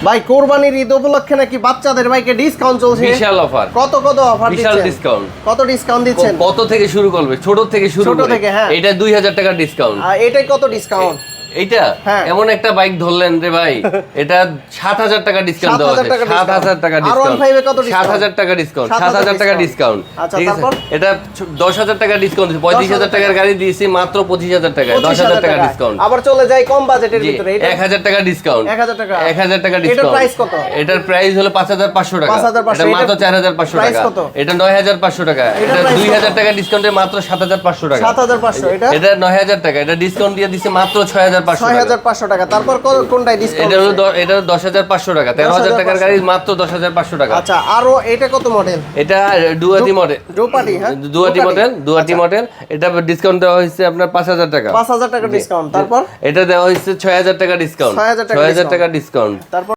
ভাই কোরবানির ঈদ উপলক্ষে নাকি বাচ্চাদের বাইকে ডিসকাউন্ট চলছে, বিশাল অফার। কত অফার দিচ্ছেন? বিশাল ডিসকাউন্ট। কত ডিসকাউন্ট দিচ্ছেন? কত থেকে শুরু করবে? ছোট থেকে শুরু ছোট করে। থেকে, হ্যাঁ। এটা 2000 টাকা ডিসকাউন্ট। এটাই কত ডিসকাউন্ট? এইটা হ্যাঁ। এমন একটা বাইক ধরলেন রে ভাই, এটা 7000 টাকা ডিসকাউন্ট দেওয়া আছে। 7000 টাকা ডিসকাউন্ট। R15 এ কত ডিসকাউন্ট? 7000 টাকা ডিসকাউন্ট। 7000 টাকা ডিসকাউন্ট। আচ্ছা, ঠিক আছে, তারপর? এটা 10000 টাকা ডিসকাউন্ট। 35000 টাকার গাড়ি দিয়েছি মাত্র 25000 টাকা। 10000 টাকা ডিসকাউন্ট। আবার চলে যাই কম বাজেটের ভিতরে, এটা 1000 টাকা ডিসকাউন্ট। 1000 টাকা। 1000 টাকা এটার ডিসকাউন্ট। প্রাইস কত? এটার প্রাইস হলো 5500 টাকা। 5500, এটা মাত্র 4500 প্রাইস টাকা। কত? এটা 9500 টাকা। এটা প্রাইস 2000 টাকা ডিসকাউন্টে মাত্র 7500 টাকা। 7500, এটা 9000 টাকা। এটা ডিসকাউন্ট দিয়ে দিছে মাত্র 6500 টাকা। 6500 টাকা। তারপর কোনটাই ডিসকাউন্ট? এটা 10500 টাকা। 13000 টাকার গাড়ি মাত্র 10500 টাকা। আচ্ছা, আরো এটা কত মডেল? এটা ডুয়াটি মডেল। ডুপাটি, হ্যাঁ, ডুয়াটি মডেল। এটা ডিসকাউন্ট দেওয়া হয়েছে আপনার 5000 টাকা। 5000 টাকা ডিসকাউন্ট। তারপর এটা দেওয়া হয়েছে 6000 টাকা ডিসকাউন্ট। 6000 টাকা 6000 টাকা ডিসকাউন্ট। তারপর